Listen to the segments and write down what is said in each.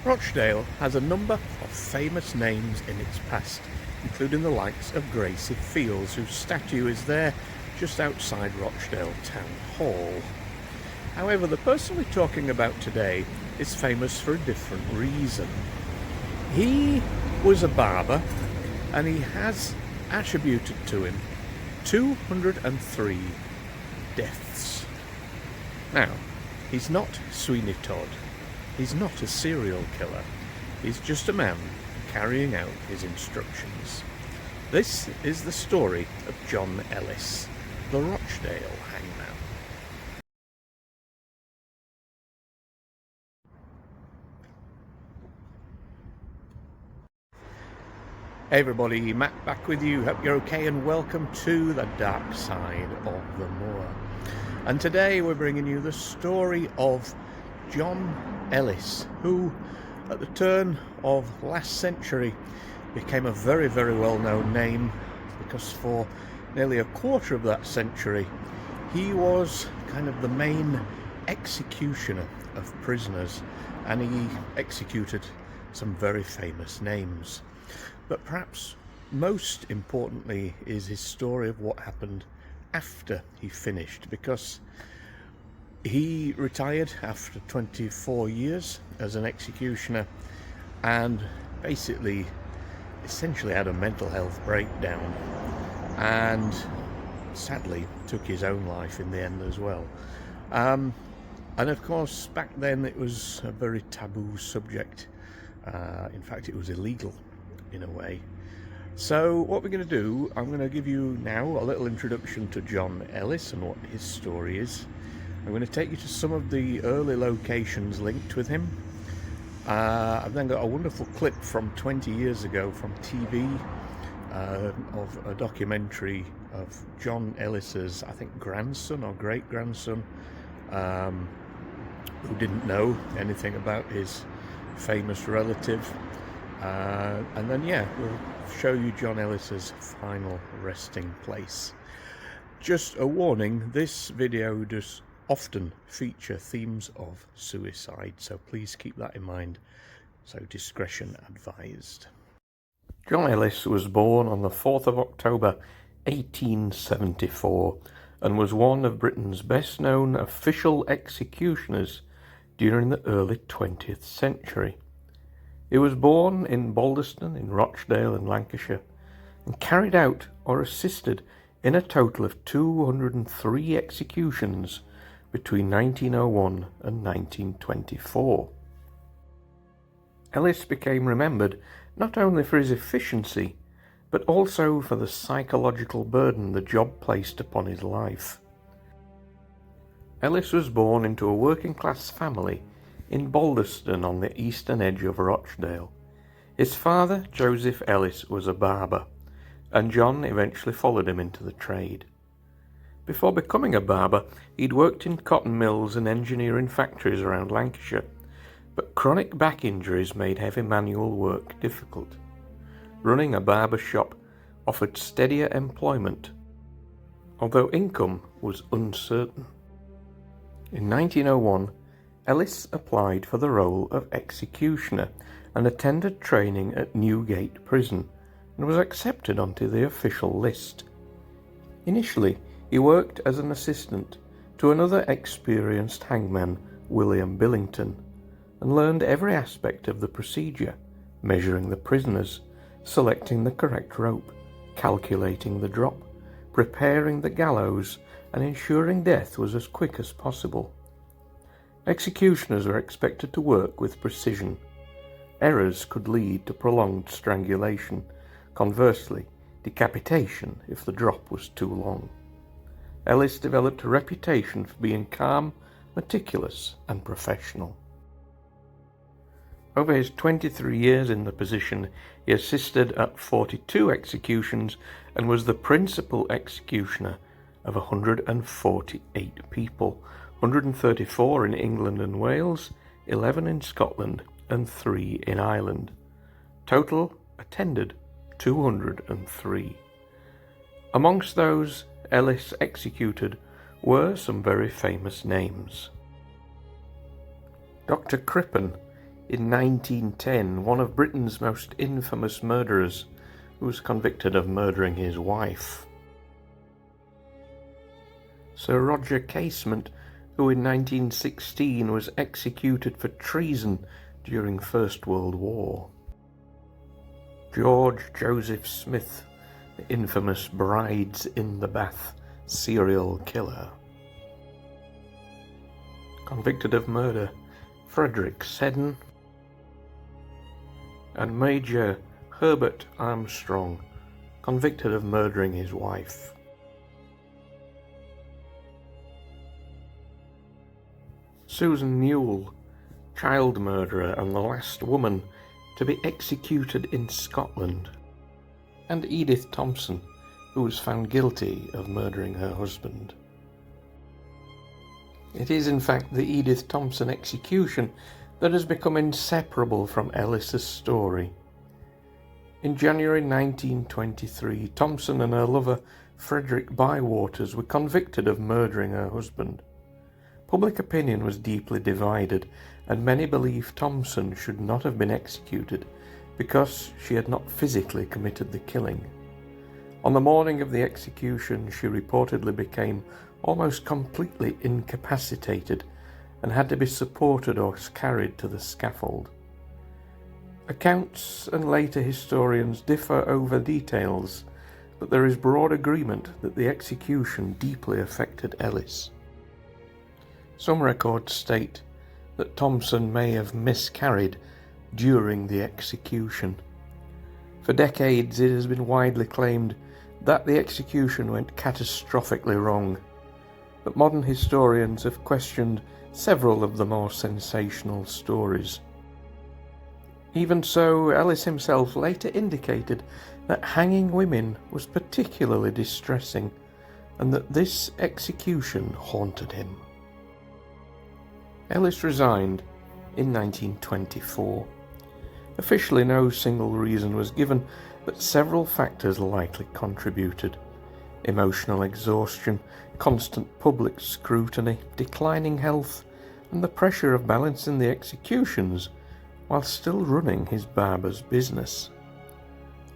Rochdale has a number of famous names in its past, including the likes of Gracie Fields, whose statue is there just outside Rochdale Town Hall. However, the person we're talking about today is famous for a different reason. He was a barber, and he has attributed to him 203 deaths. Now, he's not Sweeney Todd. He's not a serial killer. He's just a man carrying out his instructions. This is the story of John Ellis, the Rochdale hangman. Hey everybody, Matt back with you. Hope you're okay and welcome to the dark side of the moor. And today we're bringing you the story of John Ellis, who at the turn of last century became a very, very well-known name because for nearly a quarter of that century he was kind of the main executioner of prisoners, and he executed some very famous names. But perhaps most importantly is his story of what happened after he finished, because he retired after 24 years as an executioner and essentially had a mental health breakdown and sadly took his own life in the end as well. And of course back then it was a very taboo subject. In fact, it was illegal in a way. So what we're going to do, I'm going to give you now a little introduction to John Ellis and what his story is. I'm going to take you to some of the early locations linked with him. I've then got a wonderful clip from 20 years ago from TV of a documentary of John Ellis's, I think, grandson or great-grandson, who didn't know anything about his famous relative. And then, we'll show you John Ellis's final resting place. Just a warning, this video does often feature themes of suicide, so please keep that in mind, so discretion advised. John Ellis was born on the 4th of October 1874 and was one of Britain's best known official executioners during the early 20th century. He was born in Balderston in Rochdale in Lancashire and carried out or assisted in a total of 203 executions between 1901 and 1924. Ellis became remembered not only for his efficiency, but also for the psychological burden the job placed upon his life. Ellis was born into a working-class family in Balderston on the eastern edge of Rochdale. His father, Joseph Ellis, was a barber, and John eventually followed him into the trade. Before becoming a barber, he'd worked in cotton mills and engineering factories around Lancashire, but chronic back injuries made heavy manual work difficult. Running a barber shop offered steadier employment, although income was uncertain. In 1901, Ellis applied for the role of executioner and attended training at Newgate Prison and was accepted onto the official list. Initially, he worked as an assistant to another experienced hangman, William Billington, and learned every aspect of the procedure, measuring the prisoners, selecting the correct rope, calculating the drop, preparing the gallows, and ensuring death was as quick as possible. Executioners are expected to work with precision. Errors could lead to prolonged strangulation, conversely, decapitation if the drop was too long. Ellis developed a reputation for being calm, meticulous, and professional. Over his 23 years in the position, he assisted at 42 executions and was the principal executioner of 148 people, 134 in England and Wales, 11 in Scotland, and 3 in Ireland. Total attended 203. Amongst those Ellis executed were some very famous names. Dr. Crippen In 1910, one of Britain's most infamous murderers, who was convicted of murdering his wife. Sir Roger Casement, who in 1916 was executed for treason during First World War. George Joseph Smith, the infamous Brides in the Bath serial killer. Convicted of murder, Frederick Seddon. And Major Herbert Armstrong, convicted of murdering his wife. Susan Newell, child murderer and the last woman to be executed in Scotland. And Edith Thompson, who was found guilty of murdering her husband. It is in fact the Edith Thompson execution that has become inseparable from Ellis's story. In January 1923, Thompson and her lover Frederick Bywaters were convicted of murdering her husband. Public opinion was deeply divided, and many believed Thompson should not have been executed because she had not physically committed the killing. On the morning of the execution, she reportedly became almost completely incapacitated and had to be supported or carried to the scaffold. Accounts and later historians differ over details, but there is broad agreement that the execution deeply affected Ellis. Some records state that Thompson may have miscarried during the execution. For decades it has been widely claimed that the execution went catastrophically wrong, but modern historians have questioned several of the more sensational stories. Even so, Ellis himself later indicated that hanging women was particularly distressing, and that this execution haunted him. Ellis resigned in 1924. Officially no single reason was given, but several factors likely contributed. Emotional exhaustion, constant public scrutiny, declining health, and the pressure of balancing the executions while still running his barber's business.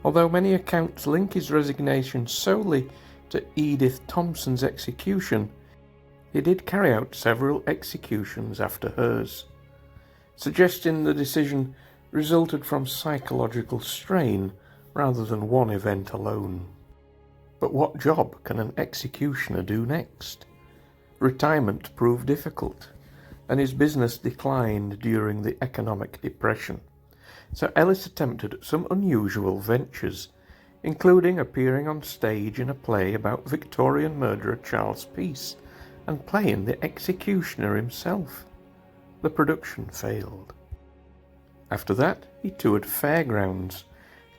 Although many accounts link his resignation solely to Edith Thompson's execution, he did carry out several executions after hers, suggesting the decision resulted from psychological strain rather than one event alone. But what job can an executioner do next? Retirement proved difficult, and his business declined during the economic depression. So Ellis attempted some unusual ventures, including appearing on stage in a play about Victorian murderer Charles Peace and playing the executioner himself. The production failed. After that, he toured fairgrounds,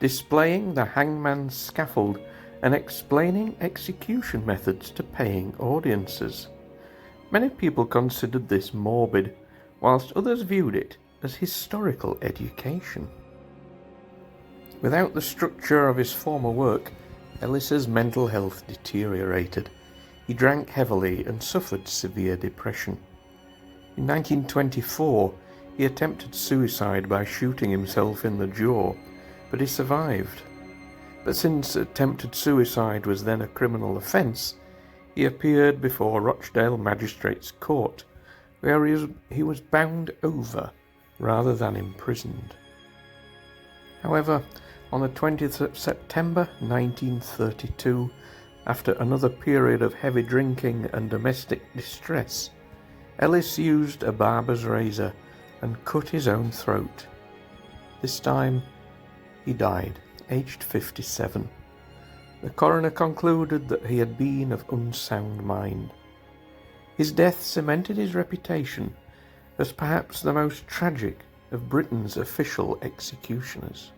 displaying the hangman's scaffold and explaining execution methods to paying audiences. Many people considered this morbid, whilst others viewed it as historical education. Without the structure of his former work, Ellis's mental health deteriorated. He drank heavily and suffered severe depression. In 1924, he attempted suicide by shooting himself in the jaw, but he survived. But since attempted suicide was then a criminal offence, he appeared before Rochdale Magistrates' Court, where he was bound over rather than imprisoned. However, on the 20th of September 1932, after another period of heavy drinking and domestic distress, Ellis used a barber's razor and cut his own throat. This time, he died, aged 57. The coroner concluded that he had been of unsound mind. His death cemented his reputation as perhaps the most tragic of Britain's official executioners.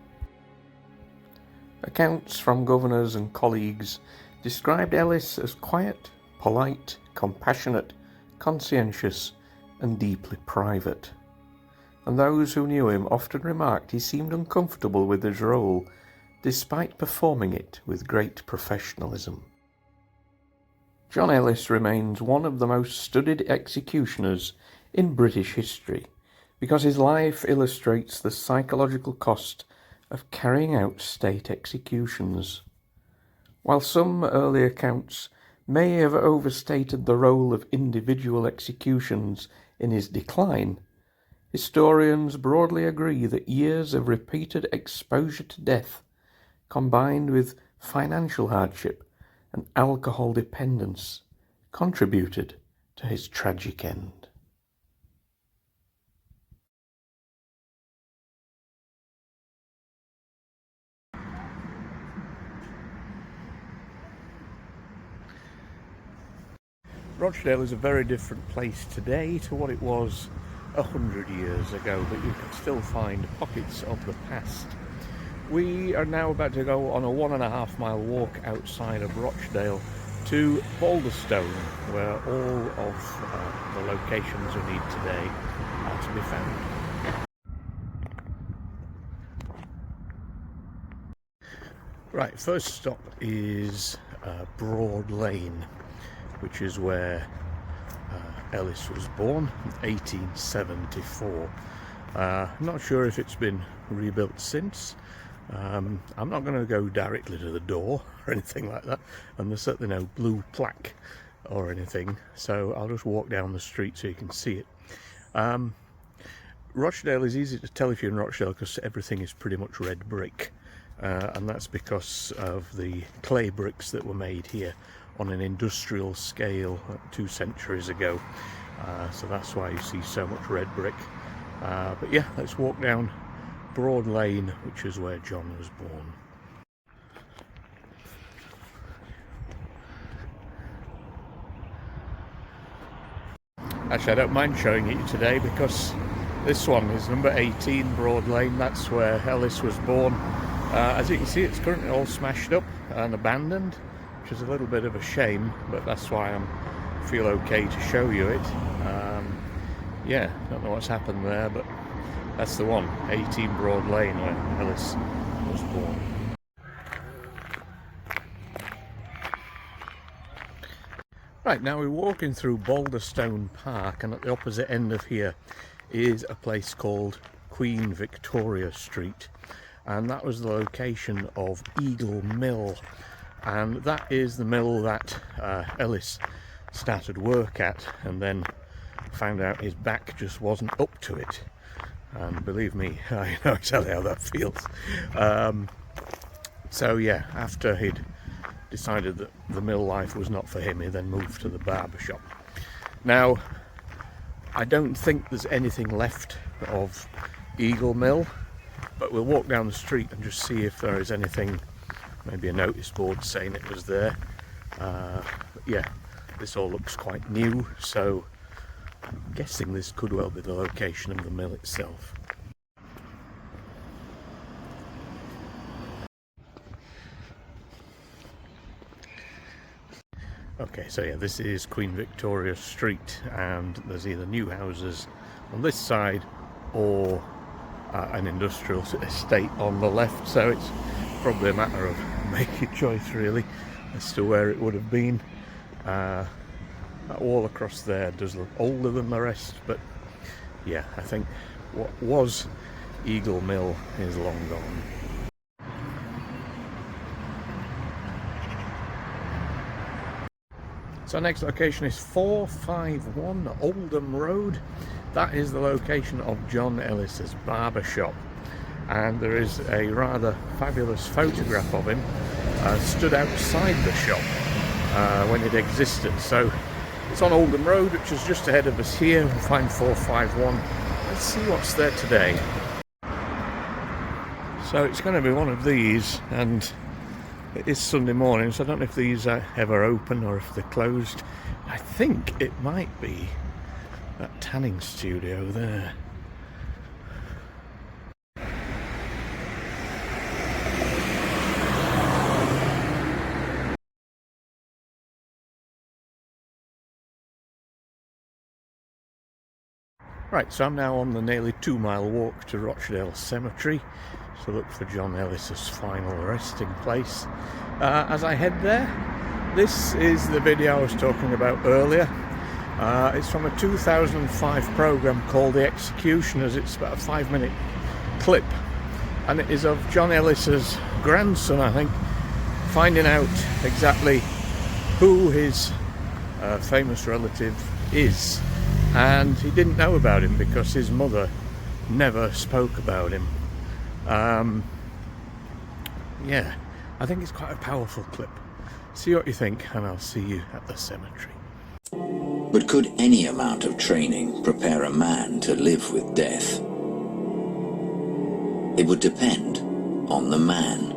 Accounts from governors and colleagues described Ellis as quiet, polite, compassionate, conscientious, and deeply private. And those who knew him often remarked he seemed uncomfortable with his role, despite performing it with great professionalism. John Ellis remains one of the most studied executioners in British history because his life illustrates the psychological cost of carrying out state executions. While some early accounts may have overstated the role of individual executions in his decline, historians broadly agree that years of repeated exposure to death, combined with financial hardship and alcohol dependence, contributed to his tragic end. Rochdale is a very different place today to what it was 100 years ago, but you can still find pockets of the past. We are now about to go on a 1.5 mile walk outside of Rochdale to Balderstone, where all of the locations we need today are to be found. Right, first stop is Broad Lane, which is where Ellis was born in 1874. I'm not sure if it's been rebuilt since. I'm not going to go directly to the door or anything like that, and there's certainly no blue plaque or anything, so I'll just walk down the street so you can see it. Rochdale is easy to tell if you're in Rochdale because everything is pretty much red brick, and that's because of the clay bricks that were made here on an industrial scale 2 centuries ago, so that's why you see so much red brick. But yeah, let's walk down Broad Lane, which is where John was born. Actually, I don't mind showing it today because this one is number 18 Broad Lane. That's where Ellis was born. As you can see, it's currently all smashed up and abandoned, which is a little bit of a shame, but that's why I feel okay to show you it. Yeah, don't know what's happened there, but that's the one, 18 Broad Lane, where Ellis was born. Right, now we're walking through Balderstone Park, and at the opposite end of here is a place called Queen Victoria Street, and that was the location of Eagle Mill, and that is the mill that Ellis started work at and then found out his back just wasn't up to it. And believe me, I know exactly how that feels. So yeah, after he'd decided that the mill life was not for him, he then moved to the barber shop. Now, I don't think there's anything left of Eagle Mill, but we'll walk down the street and just see if there is anything, maybe a notice board saying it was there. But yeah, this all looks quite new, so I'm guessing this could well be the location of the mill itself. Okay, so yeah, this is Queen Victoria Street, and there's either new houses on this side or an industrial estate on the left, so it's probably a matter of making a choice really as to where it would have been. That wall across there does look older than the rest, but yeah, I think what was Eagle Mill is long gone. So next location is 451 Oldham Road. That is the location of John Ellis's barber shop, and there is a rather fabulous photograph of him stood outside the shop when it existed. So it's on Oldham Road, which is just ahead of us here. We'll find 451. Let's see what's there today. So it's going to be one of these, and it is Sunday morning, so I don't know if these are ever open or if they're closed. I think it might be that tanning studio there. Right, so I'm now on the nearly 2 mile walk to Rochdale Cemetery to look for John Ellis's final resting place. As I head there, this is the video I was talking about earlier. It's from a 2005 programme called The Executioners. It's about a 5-minute clip, and it is of John Ellis's grandson, I think, finding out exactly who his famous relative is. And he didn't know about him because his mother never spoke about him. Yeah, I think it's quite a powerful clip. See what you think, and I'll see you at the cemetery. But could any amount of training prepare a man to live with death? It would depend on the man.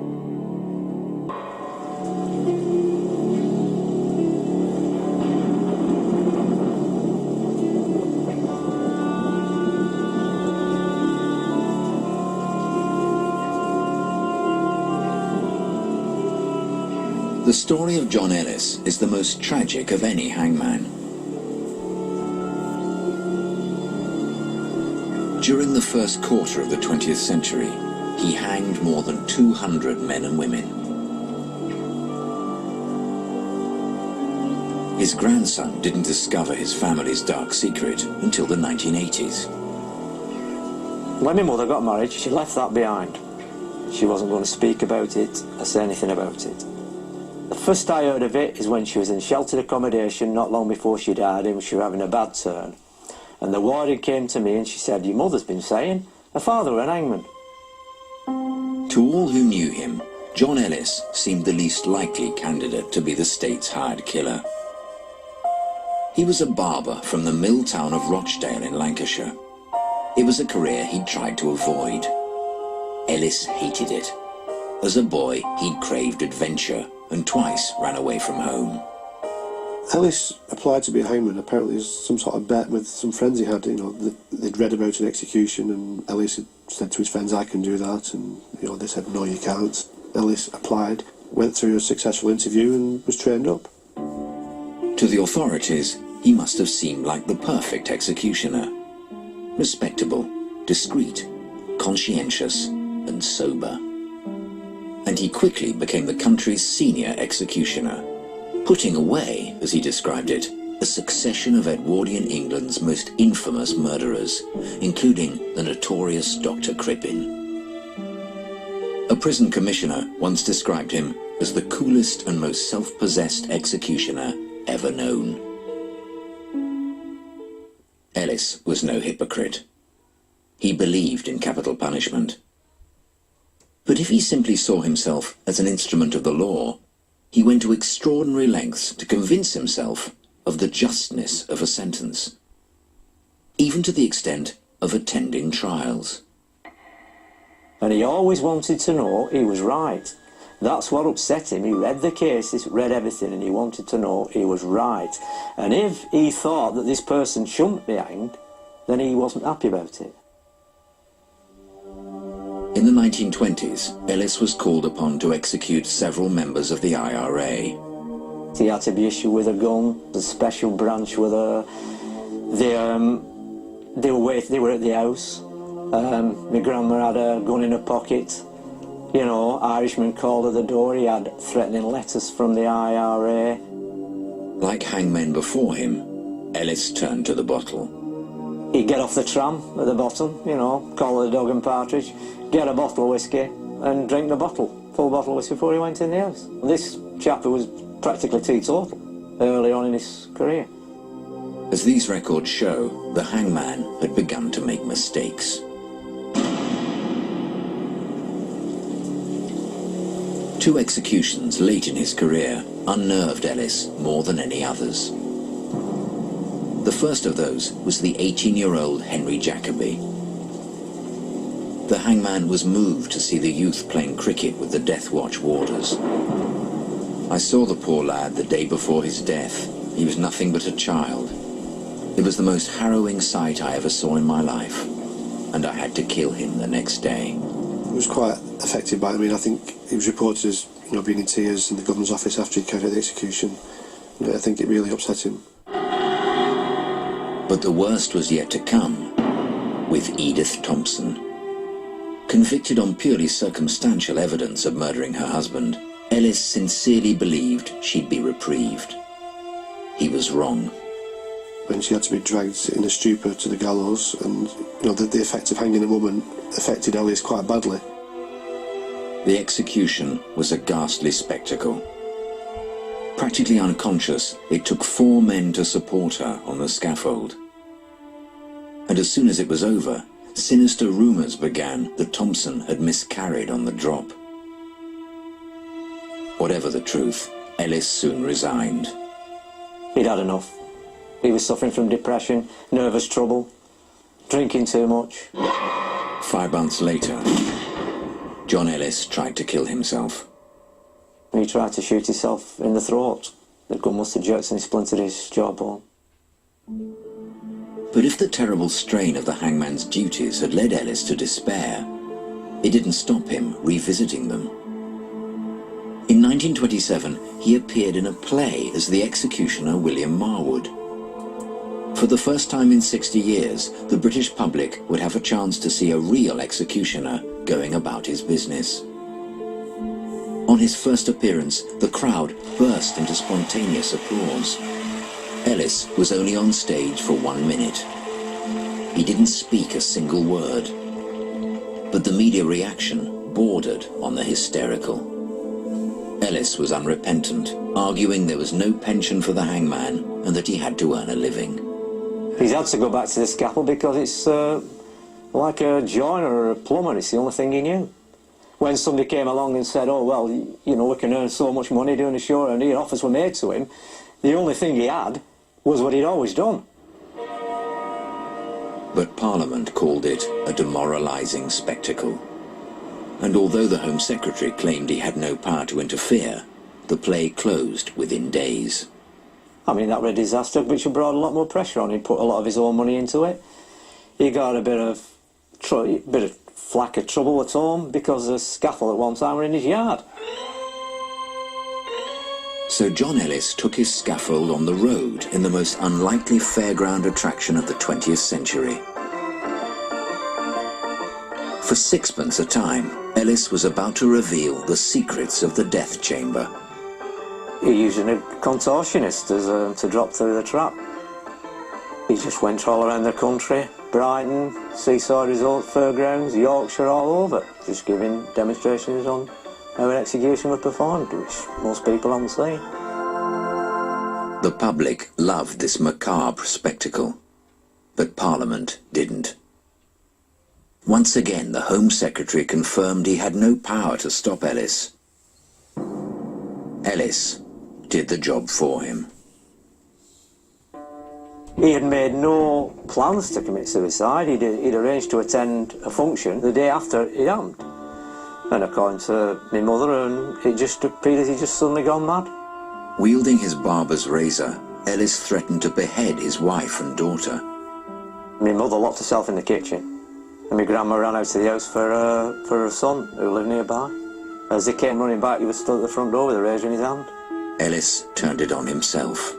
The story of John Ellis is the most tragic of any hangman. During the first quarter of the 20th century, he hanged more than 200 men and women. His grandson didn't discover his family's dark secret until the 1980s. When my mother got married, she left that behind. She wasn't going to speak about it or say anything about it. The first I heard of it is when she was in sheltered accommodation not long before she died, and she was having a bad turn. And the warden came to me and she said, "Your mother's been saying her father were an hangman." To all who knew him, John Ellis seemed the least likely candidate to be the state's hired killer. He was a barber from the mill town of Rochdale in Lancashire. It was a career he'd tried to avoid. Ellis hated it. As a boy, he'd craved adventure and twice ran away from home. Ellis applied to be a hangman. Apparently there's some sort of bet with some friends he had, they'd read about an execution, and Ellis had said to his friends, "I can do that," and they said, "No, you can't." Ellis applied, went through a successful interview and was trained up. To the authorities, he must have seemed like the perfect executioner. Respectable, discreet, conscientious, and sober. And he quickly became the country's senior executioner, putting away, as he described it, a succession of Edwardian England's most infamous murderers, including the notorious Dr. Crippen. A prison commissioner once described him as the coolest and most self-possessed executioner ever known. Ellis was no hypocrite. He believed in capital punishment. But if he simply saw himself as an instrument of the law, he went to extraordinary lengths to convince himself of the justness of a sentence, even to the extent of attending trials. And he always wanted to know he was right. That's what upset him. He read the cases, read everything, and he wanted to know he was right. And if he thought that this person shouldn't be hanged, then he wasn't happy about it. In the 1920s, Ellis was called upon to execute several members of the IRA. He had to be issued with a gun, a special branch with a... They were at the house. My grandma had a gun in her pocket. Irishman called at the door. He had threatening letters from the IRA. Like hangmen before him, Ellis turned to the bottle. He'd get off the tram at the bottom, call the dog and partridge, get a bottle of whiskey and drink the bottle, full bottle of whiskey before he went in the house. This chap was practically teetotal early on in his career. As these records show, the hangman had begun to make mistakes. Two executions late in his career unnerved Ellis more than any others. The first of those was the 18-year-old Henry Jacobi. The hangman was moved to see the youth playing cricket with the Death Watch warders. I saw the poor lad the day before his death. He was nothing but a child. It was the most harrowing sight I ever saw in my life, and I had to kill him the next day. He was quite affected by it. I think he was reported as being in tears in the governor's office after he carried out the execution. I think it really upset him. But the worst was yet to come with Edith Thompson. Convicted on purely circumstantial evidence of murdering her husband, Ellis sincerely believed she'd be reprieved. He was wrong. when she had to be dragged in a stupor to the gallows, and the effect of hanging a woman affected Ellis quite badly. The execution was a ghastly spectacle. Practically unconscious, it took 4 men to support her on the scaffold. And as soon as it was over, sinister rumours began that Thompson had miscarried on the drop. Whatever the truth, Ellis soon resigned. He'd had enough. He was suffering from depression, nervous trouble, drinking too much. 5 months later, John Ellis tried to kill himself. He tried to shoot himself in the throat. The gun must have jerked and splintered his jawbone. But if the terrible strain of the hangman's duties had led Ellis to despair, it didn't stop him revisiting them. In 1927, he appeared in a play as the executioner William Marwood. For the first time in 60 years, the British public would have a chance to see a real executioner going about his business. On his first appearance, the crowd burst into spontaneous applause. Ellis was only on stage for 1 minute. He didn't speak a single word. But the media reaction bordered on the hysterical. Ellis was unrepentant, arguing there was no pension for the hangman and that he had to earn a living. He's had to go back to the scaffold because it's like a joiner or a plumber. It's the only thing he knew. When somebody came along and said, oh, well, we can earn so much money doing a show, and offers were made to him, the only thing he had was what he'd always done. But Parliament called it a demoralising spectacle. And although the Home Secretary claimed he had no power to interfere, the play closed within days. I mean, that was a disaster, which brought a lot more pressure on him. He put a lot of his own money into it. He got a bit of flack of trouble at home because the scaffold at one time were in his yard. So John Ellis took his scaffold on the road in the most unlikely fairground attraction of the 20th century. For 6pence a time, Ellis was about to reveal the secrets of the death chamber. He used a contortionist to drop through the trap. He just went all around the country, Brighton, Seaside Resort, Fairgrounds, Yorkshire, all over, just giving demonstrations on how an execution was performed, which most people haven't seen. The public loved this macabre spectacle, but Parliament didn't. Once again, the Home Secretary confirmed he had no power to stop Ellis. Ellis did the job for him. He had made no plans to commit suicide. He'd arranged to attend a function the day after it happened. And according to my mother, it just appeared as he'd just suddenly gone mad. Wielding his barber's razor, Ellis threatened to behead his wife and daughter. My mother locked herself in the kitchen, and my grandma ran out to the house for her son, who lived nearby. As they came running back, he was stood at the front door with a razor in his hand. Ellis turned it on himself.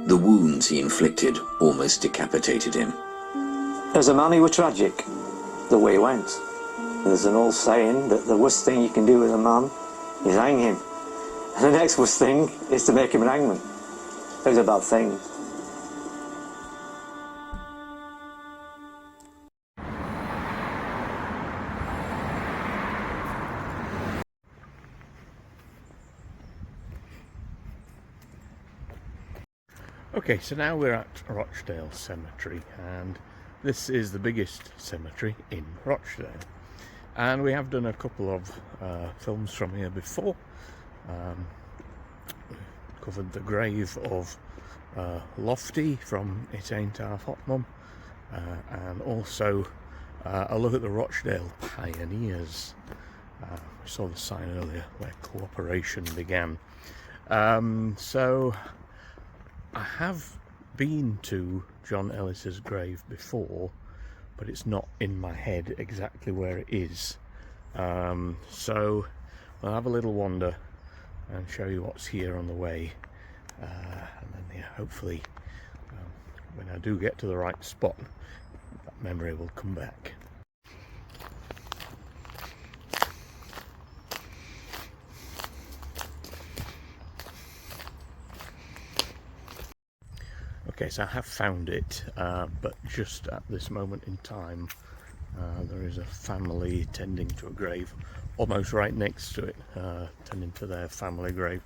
The wounds he inflicted almost decapitated him. As a man, he was tragic, the way he went. There's an old saying that the worst thing you can do with a man is hang him. And the next worst thing is to make him an hangman. It was a bad thing. Okay, so now we're at Rochdale Cemetery, and this is the biggest cemetery in Rochdale. And we have done a couple of films from here before. Covered the grave of Lofty from It Ain't Half Hot Mum, and also a look at the Rochdale Pioneers. We saw the sign earlier where cooperation began. So I have been to John Ellis's grave before, but it's not in my head exactly where it is. So I'll have a little wander and show you what's here on the way, and then hopefully when I do get to the right spot, that memory will come back. Okay, so I have found it, but just at this moment in time there is a family tending to a grave almost right next to it, tending to their family grave.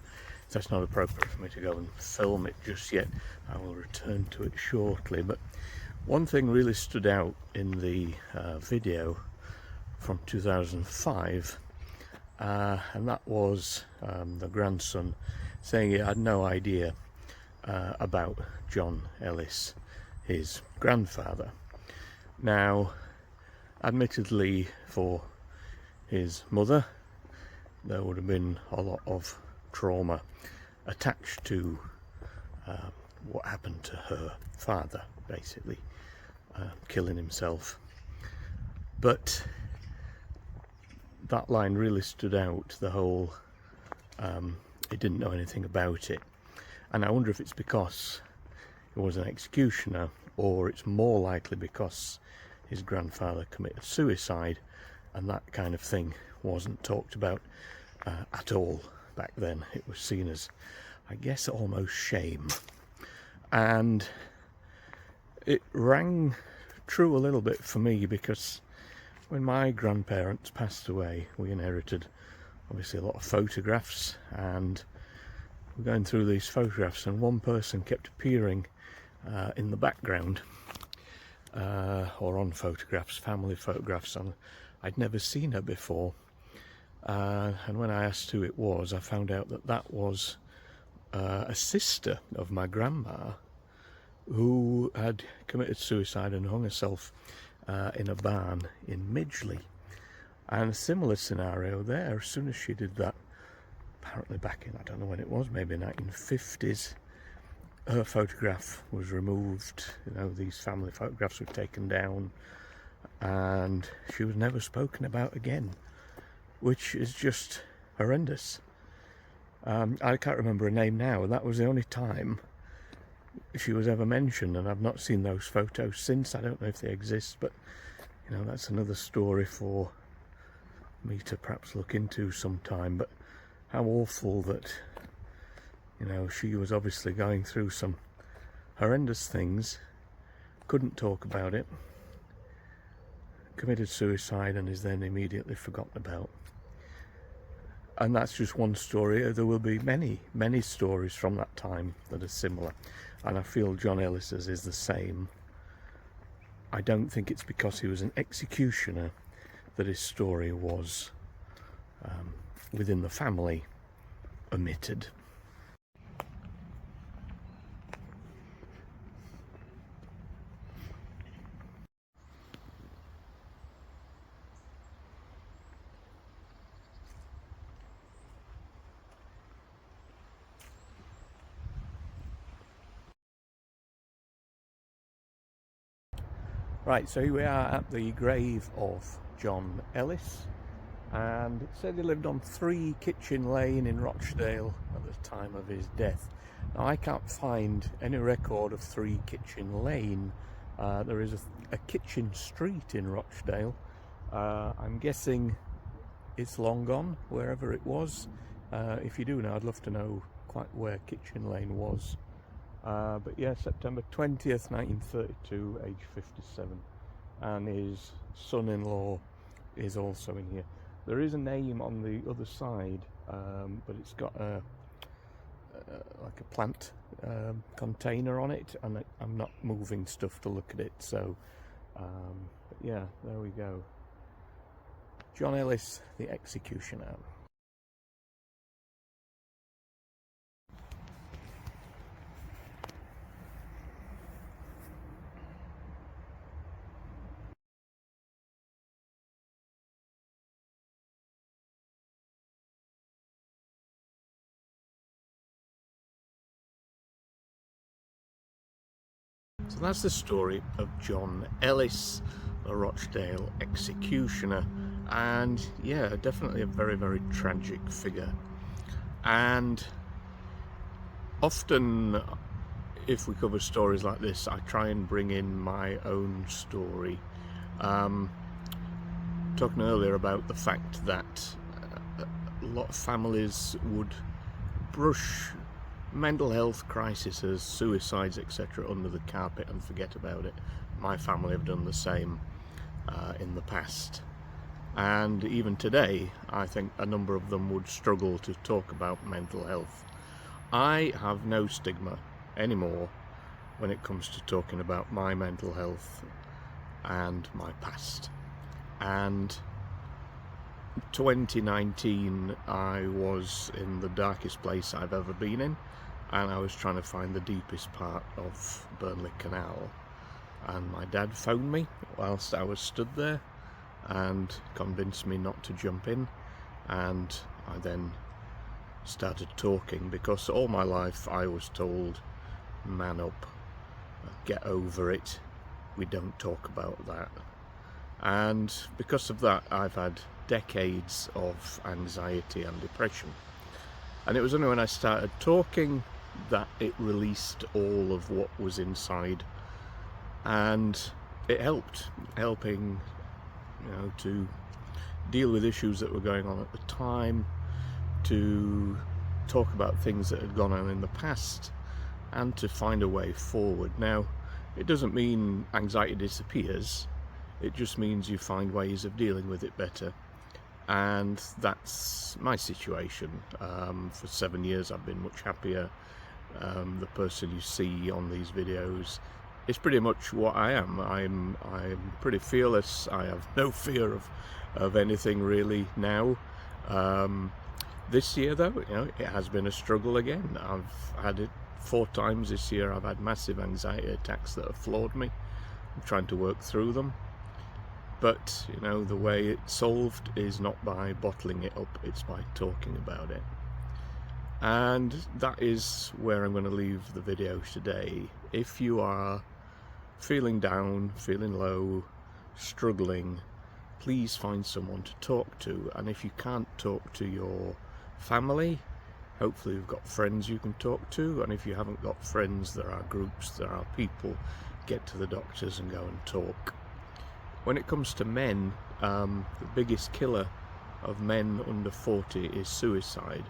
So it's not appropriate for me to go and film it just yet. I will return to it shortly. But one thing really stood out in the video from 2005, and that was the grandson saying he had no idea about John Ellis, his grandfather. Now, admittedly, for his mother, there would have been a lot of trauma attached to what happened to her father, basically killing himself. But that line really stood out, the whole he didn't know anything about it. And I wonder if it's because he was an executioner, or it's more likely because his grandfather committed suicide, and that kind of thing wasn't talked about at all back then. It was seen as, I guess, almost shame. And it rang true a little bit for me, because when my grandparents passed away, we inherited obviously a lot of photographs, and we're going through these photographs, and one person kept appearing in the background, or on photographs, family photographs, and I'd never seen her before. And when I asked who it was, I found out that that was a sister of my grandma, who had committed suicide and hung herself in a barn in Midgley. And a similar scenario there. As soon as she did that, apparently back in, I don't know when it was, maybe 1950s, her photograph was removed. You know, these family photographs were taken down, and she was never spoken about again, which is just horrendous. I can't remember her name now. That was the only time she was ever mentioned, and I've not seen those photos since. I don't know if they exist, but you know, that's another story for me to perhaps look into sometime. But how awful that, you know, she was obviously going through some horrendous things, couldn't talk about it, committed suicide, and is then immediately forgotten about. And that's just one story. There will be many, many stories from that time that are similar, and I feel John Ellis's is the same. I don't think it's because he was an executioner that his story was within the family omitted. Right, so here we are at the grave of John Ellis, and it said he lived on 3 Kitchen Lane in Rochdale at the time of his death. Now, I can't find any record of 3 Kitchen Lane. There is a Kitchen Street in Rochdale. I'm guessing it's long gone, wherever it was. If you do know, I'd love to know quite where Kitchen Lane was. But yeah, September 20th, 1932, age 57. And his son-in-law is also in here. There is a name on the other side, but it's got like a plant container on it, and I'm not moving stuff to look at it. So, but yeah, there we go. John Ellis, the executioner. So that's the story of John Ellis, the Rochdale executioner, and yeah, definitely a very, very tragic figure. And often, if we cover stories like this, I try and bring in my own story. Talking earlier about the fact that a lot of families would brush mental health crises, suicides, etc. under the carpet and forget about it. My family have done the same in the past. And even today, I think a number of them would struggle to talk about mental health. I have no stigma anymore when it comes to talking about my mental health and my past. And 2019, I was in the darkest place I've ever been in, and I was trying to find the deepest part of Burnley Canal. And my dad phoned me whilst I was stood there and convinced me not to jump in, and I then started talking, because all my life I was told, man up, get over it, we don't talk about that. And because of that, I've had decades of anxiety and depression, and it was only when I started talking that it released all of what was inside, and it helping to deal with issues that were going on at the time, to talk about things that had gone on in the past, and to find a way forward. Now, it doesn't mean anxiety disappears, it just means you find ways of dealing with it better. And that's my situation. For 7 years I've been much happier. The person you see on these videos is pretty much what I am. I'm pretty fearless. I have no fear of anything really now. This year though, it has been a struggle again. I've had it 4 times this year. I've had massive anxiety attacks that have floored me. I'm trying to work through them. But, the way it's solved is not by bottling it up, it's by talking about it. And that is where I'm going to leave the video today. If you are feeling down, feeling low, struggling, please find someone to talk to. And if you can't talk to your family, hopefully you've got friends you can talk to. And if you haven't got friends, there are groups, there are people. Get to the doctors and go and talk. When it comes to men, the biggest killer of men under 40 is suicide,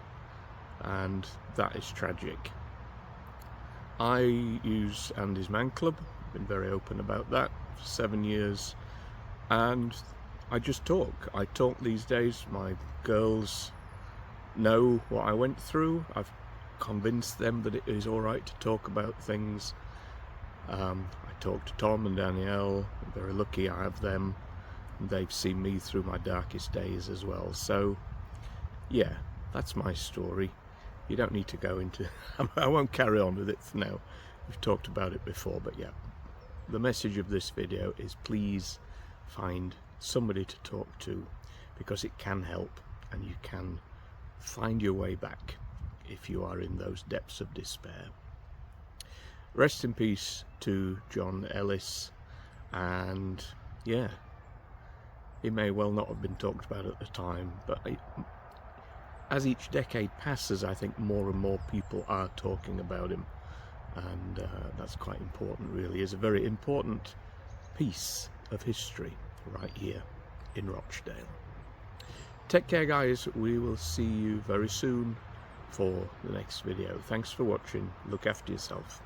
and that is tragic. I use Andy's Man Club, been very open about that for 7 years, and I just talk. I talk these days. My girls know what I went through. I've convinced them that it is alright to talk about things. I talk to Tom and Danielle. I'm very lucky I have them. They've seen me through my darkest days as well. So yeah, that's my story. You don't need to go into I won't carry on with it for now. We've talked about it before, but yeah, the message of this video is please find somebody to talk to, because it can help and you can find your way back if you are in those depths of despair. Rest in peace to John Ellis, and yeah, he may well not have been talked about at the time, but as each decade passes, I think more and more people are talking about him, and that's quite important really. Is a very important piece of history right here in Rochdale. Take care guys, we will see you very soon for the next video. Thanks for watching, look after yourself.